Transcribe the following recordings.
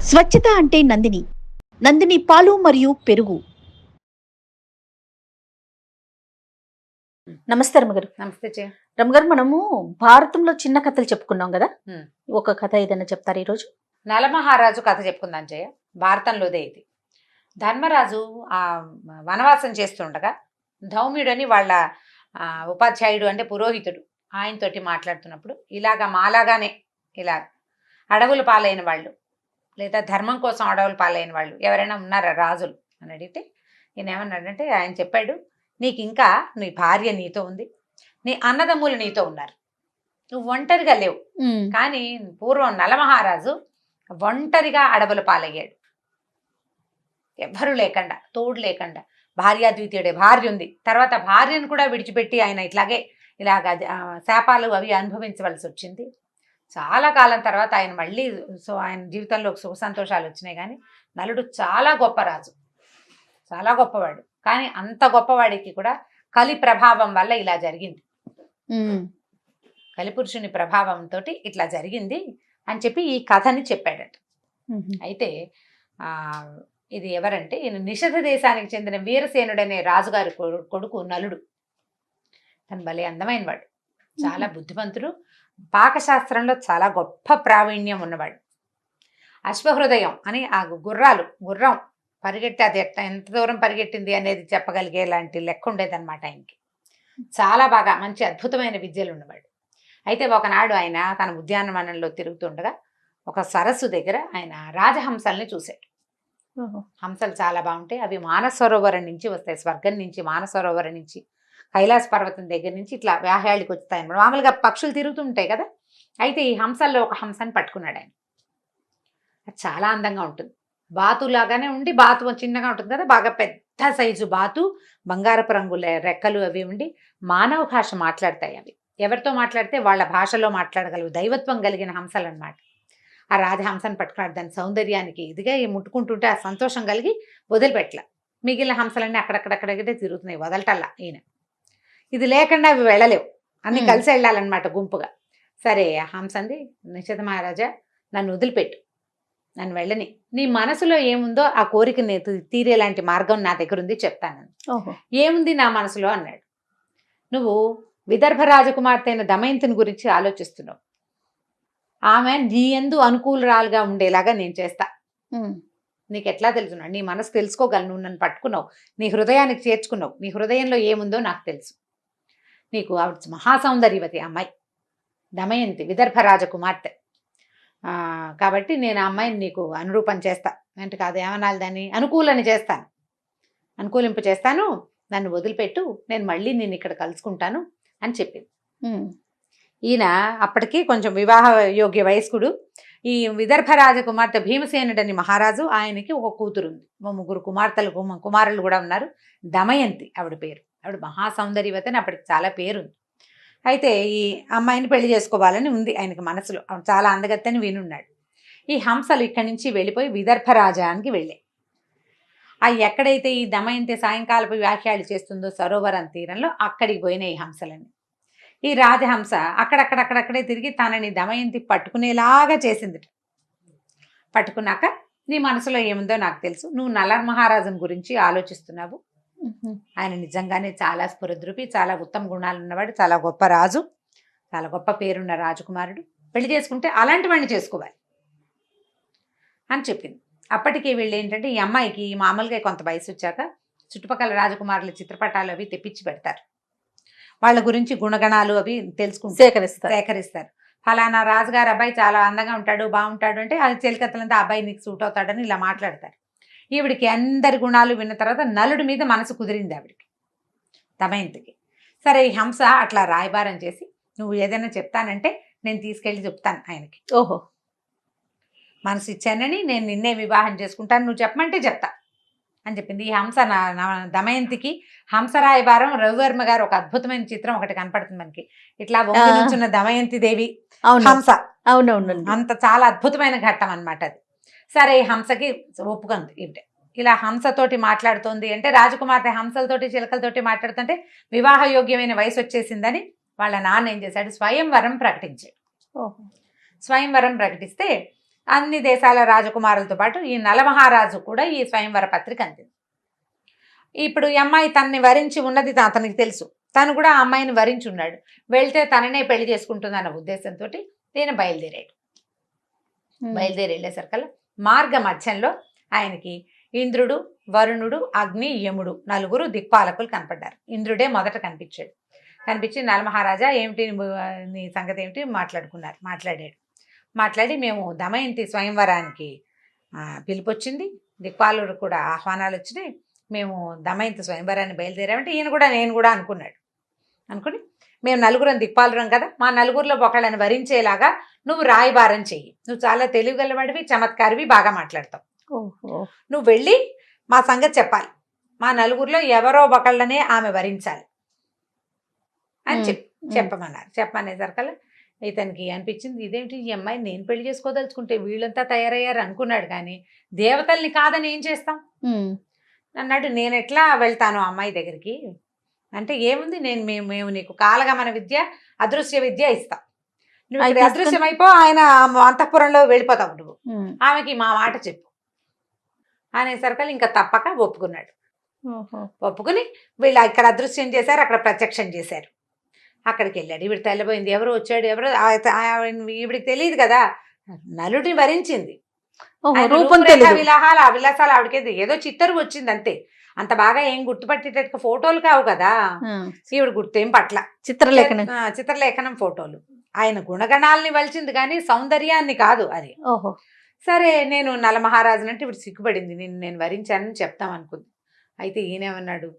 స్వచ్ఛత అంటే నందిని. నందిని పాలు మరియు పెరుగు. నమస్తే రమ్మగారు. నమస్తే చే. రమ్మగారు, మనము భారతంలో చిన్న కథలు చెప్పుకున్నాం కదా, ఉమ్. ఒక కథ ఏదైనా చెప్తారు ఈరోజు? నలమహారాజు కథ చెప్పుకుందాం జయ. భారతంలోదే ఇది. ధర్మరాజు ఆ వనవాసం చేస్తుండగా ధౌమ్యుడని వాళ్ళ ఉపాధ్యాయుడు అంటే పురోహితుడు ఆయనతోటి మాట్లాడుతున్నప్పుడు ఇలాగా మాలాగానే ఇలా అడవుల పాలైన వాళ్ళు లేదా ధర్మం కోసం అడవుల పాలైన వాళ్ళు ఎవరైనా ఉన్నారా రాజులు అని అడిగితే ఈయన ఏమన్నాడంటే, ఆయన చెప్పాడు, నీకు ఇంకా నీ భార్య నీతో ఉంది, నీ అన్నదమ్ములు నీతో ఉన్నారు, నువ్వు ఒంటరిగా లేవు. కానీ పూర్వం నలమహారాజు ఒంటరిగా అడవుల పాలయ్యాడు, ఎవ్వరూ లేకుండా, తోడు లేకుండా. భార్యాద్వితీయుడే, భార్య ఉంది, తర్వాత భార్యను కూడా విడిచిపెట్టి ఆయన ఇలాగ శాపాలు అవి అనుభవించవలసి వచ్చింది. చాలా కాలం తర్వాత ఆయన మళ్ళీ ఆయన జీవితంలో సుఖ సంతోషాలు వచ్చినాయి. కానీ నలుడు చాలా గొప్ప రాజు, చాలా గొప్పవాడు. కానీ అంత గొప్పవాడికి కూడా కలి ప్రభావం వల్ల ఇలా జరిగింది, కలిపురుషుని ప్రభావంతో ఇట్లా జరిగింది అని చెప్పి ఈ కథని చెప్పాడట. అయితే ఇది ఎవరంటే, ఈయన నిషధ దేశానికి చెందిన వీరసేనుడనే రాజుగారి కొడుకు నలుడు. తను భలే అందమైన వాడు, చాలా బుద్ధిమంతుడు, పాకశాస్త్రంలో చాలా గొప్ప ప్రావీణ్యం ఉన్నవాడు. అశ్వహృదయం అని ఆ గుర్రం పరిగెట్టి అది ఎంత దూరం పరిగెట్టింది అనేది చెప్పగలిగే లాంటి లెక్క ఉండేదన్నమాట ఆయనకి. చాలా బాగా మంచి అద్భుతమైన విద్యలు ఉన్నవాడు. అయితే ఒకనాడు ఆయన తన ఉద్యానవనంలో తిరుగుతుండగా ఒక సరస్సు దగ్గర ఆయన రాజహంసల్ని చూశాడు. హంసలు చాలా బాగుంటాయి, అవి మానసరోవరం నుంచి వస్తాయి, స్వర్గం నుంచి, మానసరోవరం నుంచి, కైలాస పర్వతం దగ్గర నుంచి ఇట్లా వ్యాహ్యాళికి వస్తాయి అన్నమాట. మామూలుగా పక్షులు తిరుగుతుంటాయి కదా. అయితే ఈ హంసల్లో ఒక హంసని పట్టుకున్నాడు ఆయన. అది చాలా అందంగా ఉంటుంది, బాతులాగానే ఉండి, బాతు చిన్నగా ఉంటుంది కదా, బాగా పెద్ద సైజు బాతు, బంగారపు రంగుల రెక్కలు అవి ఉండి మానవ భాష మాట్లాడతాయి. అవి ఎవరితో మాట్లాడితే వాళ్ళ భాషలో మాట్లాడగలవు, దైవత్వం కలిగిన హంసలు అన్నమాట. ఆ రాజహంసను పట్టుకున్నాడు. దాని సౌందర్యానికి ఇదిగా ముట్టుకుంటుంటే ఆ సంతోషం కలిగి వదిలిపెట్టల. మిగిలిన హంసలన్నీ అక్కడక్కడక్కడే తిరుగుతున్నాయి, వదలటల్లా ఈయన. ఇది లేకుండా అవి వెళ్ళలేవు, అన్ని కలిసి వెళ్ళాలన్నమాట గుంపుగా. సరే ఆ హంసంది, నిషధ మహారాజా నన్ను వదిలిపెట్టు, నన్ను వెళ్ళని, నీ మనసులో ఏముందో ఆ కోరికని తీరేలాంటి మార్గం నా దగ్గర ఉంది, చెప్తాను. ఏముంది నా మనసులో అన్నాడు. నువ్వు విదర్భ రాజకుమార్తె అయిన దమయంతిని గురించి ఆలోచిస్తున్నావు, ఆమె నీ యందు అనుకూలరాలుగా ఉండేలాగా నేను చేస్తా. నీకు ఎట్లా తెలుసున్నాడు, నీ మనసు తెలుసుకోగలను, నువ్వు నన్ను పట్టుకున్నావు, నీ హృదయానికి చేర్చుకున్నావు, నీ హృదయంలో ఏముందో నాకు తెలుసు. నీకు ఆవిడ మహాసౌందర్యవతి అమ్మాయి దమయంతి, విదర్భ రాజకుమార్తె. కాబట్టి నేను ఆ అమ్మాయిని నీకు అనురూపం చేస్తా, అంటే కాదు ఏమనాలి దాన్ని, అనుకూలని చేస్తాను, అనుకూలింపు చేస్తాను, నన్ను వదిలిపెట్టు, నేను మళ్ళీ నేను ఇక్కడ కలుసుకుంటాను అని చెప్పింది. ఈయన అప్పటికి కొంచెం వివాహ యోగ్య వయస్కుడు. ఈ విదర్భ రాజకుమార్తె భీమసేనుడని మహారాజు, ఆయనకి ఒక కూతురు ఉంది, 3 కుమారులు కూడా ఉన్నారు. దమయంతి ఆవిడ పేరు. ఆవిడ మహాసౌందర్యవతి అని అప్పటికి చాలా పేరుంది. అయితే ఈ అమ్మాయిని పెళ్లి చేసుకోవాలని ఉంది ఆయనకి మనసులో, చాలా అందగత్తని వినున్నాడు. ఈ హంసలు ఇక్కడి నుంచి వెళ్ళిపోయి విదర్భ రాజానికి వెళ్ళాయి. ఎక్కడైతే ఈ దమయంతి సాయంకాలపు వ్యాఖ్యలు చేస్తుందో సరోవరం తీరంలో, అక్కడికి పోయినాయి ఈ హంసలన్నీ. ఈ రాజహంస అక్కడక్కడే తిరిగి తనని దమయంతి పట్టుకునేలాగా చేసింది. పట్టుకున్నాక, నీ మనసులో ఏముందో నాకు తెలుసు, నువ్వు నలర్ మహారాజుని గురించి ఆలోచిస్తున్నావు, ఆయన నిజంగానే చాలా స్ఫురద్రూపి, చాలా ఉత్తమ గుణాలు ఉన్నవాడు, చాలా గొప్ప రాజు, చాలా గొప్ప పేరున్న రాజకుమారుడు, పెళ్లి చేసుకుంటే అలాంటి వాడిని చేసుకోవాలి అని చెప్పింది. అప్పటికి వీళ్ళు ఏంటంటే, ఈ అమ్మాయికి మామూలుగా కొంత వయసు వచ్చాక చుట్టుపక్కల రాజకుమారుల చిత్రపటాలు అవి తెప్పించి పెడతారు, వాళ్ళ గురించి గుణగణాలు అవి తెలుసుకుంటూ సేకరిస్తారు. ఫలానా రాజుగారు అబ్బాయి చాలా అందంగా ఉంటాడు, బాగుంటాడు అంటే అది చెలికత్తలంతా అబ్బాయి నీకు సూట్ అవుతాడని ఇలా మాట్లాడతారు. ఈవిడికి అందరి గుణాలు విన్న తర్వాత నలుడి మీద మనసు కుదిరింది ఆవిడికి, దమయంతికి. సరే ఈ హంస అట్లా రాయబారం చేసి, నువ్వు ఏదైనా చెప్తానంటే నేను తీసుకెళ్ళి చెప్తాను ఆయనకి, ఓహో మనసు ఇచ్చానని, నేను నిన్నే వివాహం చేసుకుంటాను, నువ్వు చెప్పమంటే చెప్తా అని చెప్పింది. ఈ హంస దమయంతికి హంస రాయబారం. రవివర్మ గారు ఒక అద్భుతమైన చిత్రం ఒకటి కనపడుతుంది మనకి, ఇట్లా వంగి నుంచున్న దమయంతి దేవి హంస. అవునవును, అంత చాలా అద్భుతమైన ఘట్టం అనమాట అది. సరే ఈ హంసకి ఒప్పుకుంది ఈవిడ, ఇలా హంసతోటి మాట్లాడుతోంది అంటే, రాజకుమార్తె హంసలతోటి చిలకలతోటి మాట్లాడుతుంటే వివాహ యోగ్యమైన వయసు వచ్చేసిందని వాళ్ళ నాన్న ఏం చేశాడు, స్వయంవరం ప్రకటించాడు. స్వయంవరం ప్రకటిస్తే అన్ని దేశాల రాజకుమారులతో పాటు ఈ నలమహారాజు కూడా ఈ స్వయంవర పత్రిక అందింది. ఇప్పుడు ఈ అమ్మాయి తనని వరించి ఉన్నది అతనికి తెలుసు, తను కూడా ఆ అమ్మాయిని వరించి ఉన్నాడు. వెళ్తే తననే పెళ్లి చేసుకుంటుందన్న ఉద్దేశంతో నేను బయలుదేరాడు. బయలుదేరి వెళ్ళేసరికల్లా మార్గ మధ్యంలో ఆయనకి ఇంద్రుడు, వరుణుడు, అగ్ని, యముడు నలుగురు దిక్పాలకులు కనపడ్డారు. ఇంద్రుడే మొదట కనిపించాడు. కనిపించి నలమహారాజా ఏమిటి నీ సంగతి ఏమిటి మాట్లాడాడు. మాట్లాడి మేము దమయంతి స్వయంవరానికి పిలుపొచ్చింది, దిక్పాలుడు కూడా ఆహ్వానాలు వచ్చినాయి, మేము దమయంతి స్వయంవరాన్ని బయలుదేరామంటే నేను కూడా అనుకుని మేము నలుగురం దిక్పాలురం కదా, మా నలుగురిలో ఒకళ్ళని వరించేలాగా నువ్వు రాయబారం చెయ్యి. నువ్వు చాలా తెలివిగలవాడివి, చమత్కారివి, బాగా మాట్లాడతావు. నువ్వు వెళ్ళి మా సంగతి చెప్పాలి, మా నలుగురిలో ఎవరో ఒకళ్ళనే ఆమె వరించాలి అని చెప్పమన్నారు. చెప్పమనేసరికల్లా ఇతనికి అనిపించింది, ఇదేంటి ఈ అమ్మాయి నేను పెళ్లి చేసుకోదలుచుకుంటే వీళ్ళంతా తయారయ్యారు అనుకున్నాడు. కానీ దేవతల్ని కాదని ఏం చేస్తాం అన్నాడు. నేను ఎట్లా వెళ్తాను అమ్మాయి దగ్గరికి అంటే, ఏముంది మేము నీకు కాలగమన విద్య, అదృశ్య విద్య ఇస్తాం. నువ్వు అదృశ్యం అయిపో, ఆయన అంతఃపురంలో వెళ్ళిపోతావు, నువ్వు ఆమెకి మా మాట చెప్పు అనేసరికల్ ఇంకా తప్పక ఒప్పుకున్నాడు. ఒప్పుకుని వీళ్ళు ఇక్కడ అదృశ్యం చేశారు, అక్కడ ప్రత్యక్షం చేశారు. అక్కడికి వెళ్ళాడు. ఈవిడ తెల్లబోయింది, ఎవరు వచ్చాడు, ఎవరు ఈవిడికి తెలియదు కదా, నలుడిని వరించింది. విలాసాలు ఆవిడకేది ఏదో చిత్తరు వచ్చింది అంతే, అంత బాగా ఏం గుర్తుపట్టేటట్టు ఫోటోలు కావు కదా, ఈవిడ గుర్తేం పట్ల. చిత్రలేఖనం ఫోటోలు. ఆయన గుణగణాలని వలిచింది కానీ సౌందర్యాన్ని కాదు అది. సరే నేను నలమహారాజునంటే ఇప్పుడు సిగ్గుపడింది, నేను వరించానని చెప్తాం అనుకుంది. అయితే ఈయనేమన్నాడు,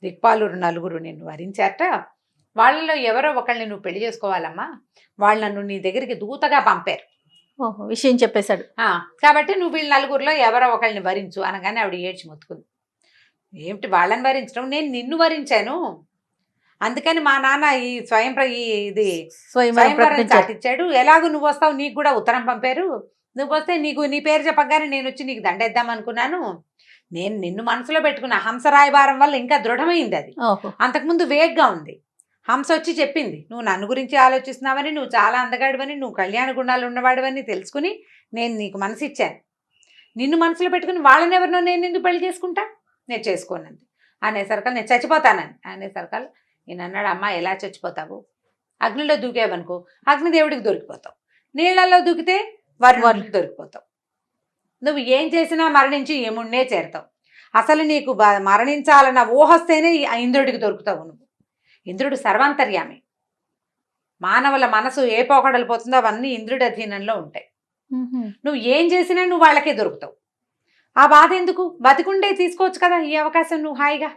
దిక్పాలురు నలుగురు నిన్ను వరించారట, వాళ్ళలో ఎవరో ఒకళ్ళని నువ్వు పెళ్లి చేసుకోవాలమ్మా, వాళ్ళు నన్ను నీ దగ్గరికి దూతగా పంపారు. విషయం చెప్పేశాడు. కాబట్టి నువ్వు వీళ్ళ నలుగురిలో ఎవరో ఒకళ్ళని వరించు అనగానే ఆవిడ ఏడ్చి మొత్తుకుంది. ఏమిటి వాళ్ళని వరించడం, నేను నిన్ను వరించాను, అందుకని మా నాన్న ఈ ఇది స్వయంవరం చాటిచ్చాడు, ఎలాగో నువ్వు వస్తావు, నీకు కూడా ఉత్తరం పంపారు, నువ్వు వస్తే నీ పేరు చెప్పగానే నేను వచ్చి నీకు దండేద్దాం అనుకున్నాను. నేను నిన్ను మనసులో పెట్టుకున్న హంస రాయబారం వల్ల ఇంకా దృఢమైంది అది, అంతకుముందు వేగ్గా ఉంది. హంస వచ్చి చెప్పింది, నువ్వు నన్ను గురించి ఆలోచిస్తున్నావని, నువ్వు చాలా అందగాడివని, నువ్వు కళ్యాణ గుణాలు ఉన్నవాడివని తెలుసుకుని నేను నీకు మనసు ఇచ్చాను. నిన్ను మనసులో పెట్టుకుని వాళ్ళని ఎవరినో నేను ఎందుకు పెళ్లి చేసుకుంటా, నేను చేసుకోనంది అనేసరికల్ నేను చచ్చిపోతానని అనేసరికల్ ఈయన అన్నాడు, అమ్మ ఎలా చచ్చిపోతావు, అగ్నిలో దూకేవనుకో అగ్నిదేవుడికి దొరికిపోతావు, నీళ్లలో దూకితే వరుణుడికి దొరికిపోతావు, నువ్వు ఏం చేసినా మరణించి యముడినే చేరుతావు, అసలు నీకు మరణించాలన్న ఊహొస్తేనే ఇంద్రుడికి దొరుకుతావు. నువ్వు ఇంద్రుడు సర్వాంతర్యామి, మానవుల మనసు ఏ పోకడలు పోతుందో అవన్నీ ఇంద్రుడి అధీనంలో ఉంటాయి. నువ్వు ఏం చేసినా నువ్వు వాళ్ళకే దొరుకుతావు. ఆ బాధ ఎందుకు, బతికుండే తీసుకోవచ్చు కదా ఈ అవకాశం నువ్వు హాయిగా.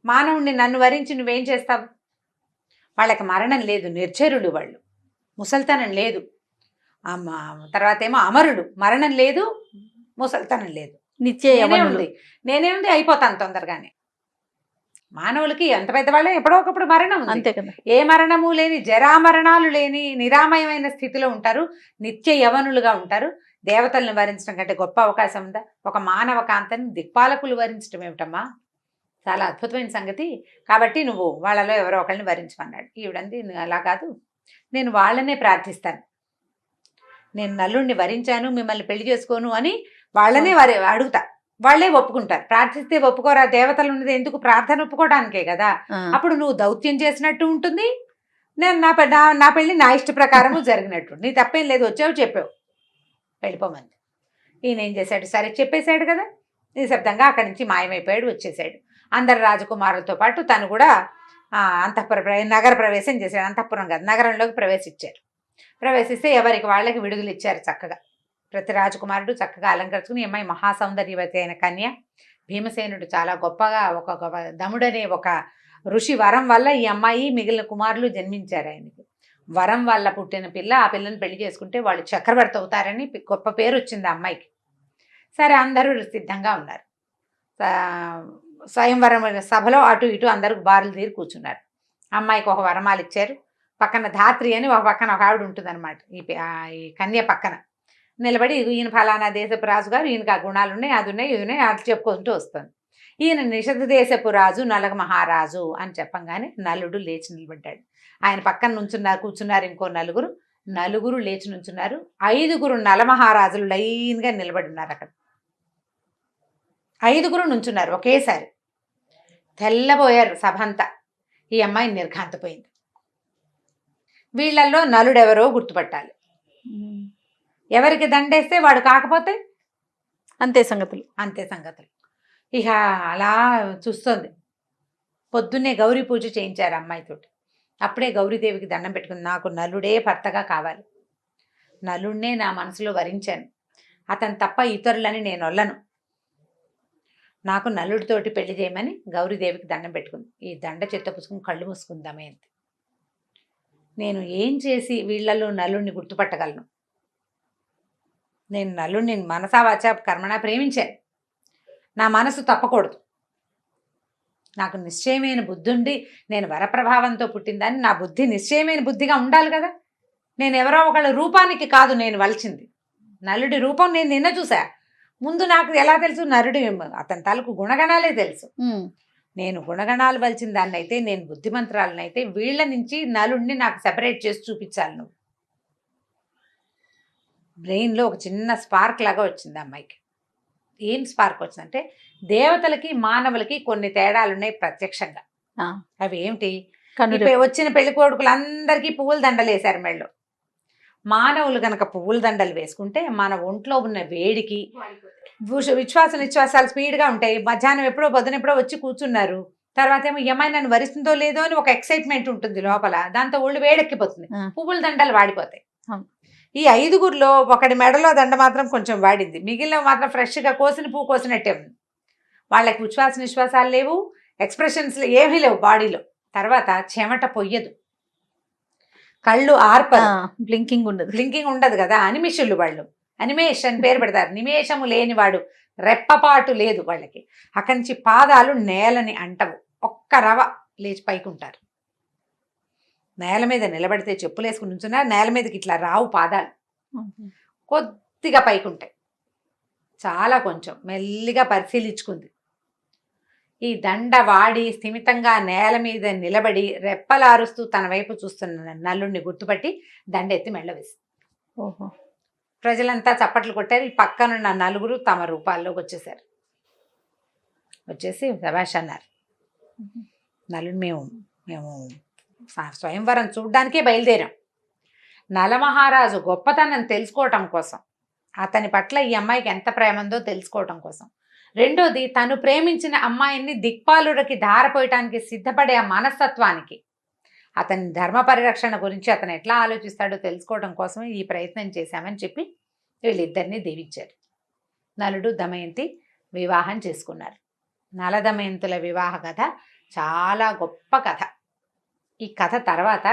మానవుణ్ణి నన్ను వరించి నువ్వేం చేస్తావు, వాళ్ళకి మరణం లేదు, నిర్జరులు వాళ్ళు, ముసల్తనం లేదు. తర్వాత ఏమో అమరుడు, మరణం లేదు, ముసల్తనం లేదు, నేనేముంది అయిపోతాను తొందరగానే. మానవులకి ఎంత పెద్దవాళ్ళే ఎప్పుడో ఒకప్పుడు మరణం అంతే కదా, ఏ మరణము లేని, జరామరణాలు లేని నిరామయమైన స్థితిలో ఉంటారు, నిత్య యవనులుగా ఉంటారు. దేవతలను వరించడం కంటే గొప్ప అవకాశం ఉందా? ఒక మానవ కాంతని దిక్పాలకులు వరించడం ఏమిటమ్మా, చాలా అద్భుతమైన సంగతి. కాబట్టి నువ్వు వాళ్ళలో ఎవరో ఒకళ్ళని వరించమన్నాడు. ఈవిడంది, అలా కాదు, నేను వాళ్ళనే ప్రార్థిస్తాను, నేను నల్లుడిని వరించాను, మిమ్మల్ని పెళ్లి చేసుకోను అని వాళ్ళనే అడుగుతా, వాళ్ళే ఒప్పుకుంటారు. ప్రార్థిస్తే ఒప్పుకోరా, దేవతలు ఉన్నది ఎందుకు, ప్రార్థన ఒప్పుకోవడానికే కదా. అప్పుడు నువ్వు దౌత్యం చేసినట్టు ఉంటుంది, నేను నా పెళ్లి నా ఇష్ట ప్రకారము జరిగినట్టు, నీ తప్పేం లేదు, వచ్చావు చెప్పావు వెళ్ళిపోమంది. ఈయన ఏం చేశాడు, సరే చెప్పేశాడు కదా, నిశ్శబ్దంగా అక్కడి నుంచి మాయమైపోయాడు, వచ్చేసాడు. అందరు రాజకుమారులతో పాటు తను కూడా నగర ప్రవేశం చేశాడు. అంతఃపురం కాదు, నగరంలోకి ప్రవేశించారు. ప్రవేశిస్తే ఎవరికి వాళ్ళకి విడుదల ఇచ్చారు. చక్కగా ప్రతి రాజకుమారుడు చక్కగా అలంకరించుకుని, ఈ అమ్మాయి మహాసౌందర్యవతి అయిన కన్య. భీమసేనుడు చాలా గొప్పగా ఒక దముడనే ఒక ఋషి వరం వల్ల ఈ అమ్మాయి మిగిలిన కుమారులు జన్మించారు ఆయనకి. వరం వల్ల పుట్టిన పిల్ల, ఆ పిల్లని పెళ్లి చేసుకుంటే వాళ్ళు చక్రవర్తి అవుతారని గొప్ప పేరు వచ్చింది ఆ అమ్మాయికి. సరే అందరూ సిద్ధంగా ఉన్నారు. స్వయంవరం సభలో అటు ఇటు అందరూ బారులు తీరి కూర్చున్నారు. అమ్మాయికి ఒక వరమాలు ఇచ్చారు. పక్కన ధాత్రి అని ఒక పక్కన ఒక ఆవిడ ఉంటుందన్నమాట. ఈ కన్య పక్కన నిలబడి, ఈయన ఫలానా దేశపు రాజు గారు, ఈయనకి ఆ గుణాలు ఉన్నాయి, అది ఉన్నాయి, ఇది ఉన్నాయి, అట్లా చెప్పుకుంటూ వస్తుంది. ఈయన నిషధ దేశపు రాజు, నలగ మహారాజు అని చెప్పంగానే నలుడు లేచి నిలబడ్డాడు. ఆయన పక్కన కూర్చున్నారు ఇంకో నలుగురు. నలుగురు లేచి నుంచున్నారు. 5గురు నలమహారాజులు లైన్గా నిలబడి ఉన్నారు అక్కడ. 5గురు నుంచున్నారు ఒకేసారి. తెల్లబోయారు సభ అంతా. ఈ అమ్మాయి నిర్ఘాంతపోయింది. వీళ్ళల్లో నలుడెవరో గుర్తుపట్టాలి. ఎవరికి దండేస్తే వాడు కాకపోతే అంతే సంగతులు. అంతే సంగతులు. ఇక అలా చూస్తుంది. పొద్దున్నే గౌరీ పూజ చేయించారు అమ్మాయితోటి. అప్పుడే గౌరీదేవికి దండం పెట్టుకుంది. నాకు నలుడే భర్తగా కావాలి. నలుడినే నా మనసులో వరించాను. అతను తప్ప ఇతరులని నేను వల్లను. నాకు నలుడితోటి పెళ్లి చేయమని గౌరీదేవికి దండం పెట్టుకుంది. ఈ దండ చెత్త పుసుకుని కళ్ళు మూసుకుందామే అంతే. నేను ఏం చేసి వీళ్లలో నలుడిని గుర్తుపట్టగలను? నేను నలుడిని మనసా వాచా కర్మణా ప్రేమించాను. నా మనసు తప్పకూడదు. నాకు నిశ్చయమైన బుద్ధి ఉండి నేను వరప్రభావంతో పుట్టిందని నా బుద్ధి నిశ్చయమైన బుద్ధిగా ఉండాలి కదా. నేను ఎవరో ఒకళ్ళ రూపానికి కాదు నేను వలిచింది. నలుడి రూపం నేను నిన్న చూసా. ముందు నాకు ఎలా తెలుసు? నరుడు అతని తాలూకు గుణగణాలే తెలుసు. నేను గుణగణాలు వలిచిన దాన్ని అయితే, నేను బుద్ధిమంత్రాలనైతే వీళ్ళ నుంచి నలుడిని నాకు సెపరేట్ చేసి చూపించాలి నువ్వు. బ్రెయిన్లో ఒక చిన్న స్పార్క్ లాగా వచ్చింది అమ్మాయికి. ఏం స్పార్క్ వచ్చిందంటే, దేవతలకి మానవులకి కొన్ని తేడాలు ఉన్నాయి ప్రత్యక్షంగా. అవి ఏమిటి? వచ్చిన పెళ్లి కొడుకులందరికీ పువ్వుల దండలు వేశారు మెళ్ళో. మానవులు కనుక పువ్వుల దండలు వేసుకుంటే మన ఒంట్లో ఉన్న వేడికి విశ్వాసాలు స్పీడ్గా ఉంటాయి. మధ్యాహ్నం ఎప్పుడో పొద్దున ఎప్పుడో వచ్చి కూర్చున్నారు. తర్వాత ఏమో ఏమై నన్ను వరిస్తుందో లేదో అని ఒక ఎక్సైట్మెంట్ ఉంటుంది లోపల. దాంతో ఒళ్ళు వేడెక్కిపోతుంది. పువ్వుల దండలు వాడిపోతాయి. ఈ 5గురిలో ఒకటి మెడలో దండ మాత్రం కొంచెం వాడింది. మిగిలిన మాత్రం ఫ్రెష్గా కోసిన పువ్వు కోసినట్టే ఉంది. వాళ్ళకి విశ్వాసాలు లేవు, ఎక్స్ప్రెషన్స్ ఏమీ లేవు బాడీలో. తర్వాత చెమట పొయ్యదు, కళ్ళు ఆర్పదు, బ్లింకింగ్ ఉండదు కదా. అనిమిషులు వాళ్ళు. అనిమేష్ అని పేరు పెడతారు. నిమేషము లేనివాడు, రెప్పపాటు లేదు వాళ్ళకి. అక్కడి నుంచి పాదాలు నేలని అంటవు. ఒక్క రవ లేచి పైకుంటారు. నేల మీద నిలబడితే చెప్పులు వేసుకుని నుంచున్నా నేల మీదకి ఇట్లా రావు పాదాలు. కొద్దిగా పైకుంటాయి. చాలా కొంచెం మెల్లిగా పరిశీలించుకుంది. ఈ దండ వాడి స్థిమితంగా నేల మీద నిలబడి రెప్పలారుస్తూ తన వైపు చూస్తున్న నల్లుడిని గుర్తుపట్టి దండ ఎత్తి మెళ్ళ వేసి. ప్రజలంతా చప్పట్లు కొట్టారు. ఈ పక్కనున్న 4గురు తమ రూపాల్లోకి వచ్చేసారు. వచ్చేసి శభాష్ అన్నారు. నలుడు మేము స్వయంవరం చూడ్డానికే బయలుదేరాం. నలమహారాజు గొప్పతనం తెలుసుకోవటం కోసం, అతని పట్ల ఈ అమ్మాయికి ఎంత ప్రేమ ఉందో తెలుసుకోవటం కోసం. రెండోది, తను ప్రేమించిన అమ్మాయిని దిక్పాలుడికి ధారపోయటానికి సిద్ధపడే ఆ మనస్తత్వానికి, అతని ధర్మ పరిరక్షణ గురించి అతను ఎట్లా ఆలోచిస్తాడో తెలుసుకోవడం కోసం ఈ ప్రయత్నం చేశామని చెప్పి వీళ్ళిద్దరిని దీవించారు. నలుడు దమయంతి వివాహం చేసుకున్నారు. నల దమయంతుల వివాహ కథ చాలా గొప్ప కథ. ఈ కథ తర్వాత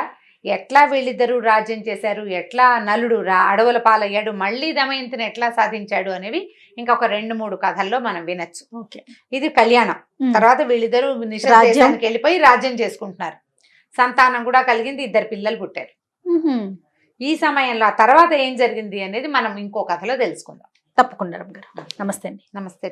ఎట్లా వీళ్ళిద్దరూ రాజ్యం చేశారు, ఎట్లా నలుడు అడవుల పాలయ్యాడు, మళ్ళీ దమయంతిని ఎట్లా సాధించాడు అనేవి ఇంకొక 2-3 కథల్లో మనం వినొచ్చు. ఇది కళ్యాణం. తర్వాత వీళ్ళిద్దరూ నిషేధానికి వెళ్ళిపోయి రాజ్యం చేసుకుంటున్నారు. సంతానం కూడా కలిగింది. 2 పిల్లలు పుట్టారు. ఈ సమయంలో ఆ తర్వాత ఏం జరిగింది అనేది మనం ఇంకో కథలో తెలుసుకుందాం. తప్పకుండా. నమస్తే అండి. నమస్తే.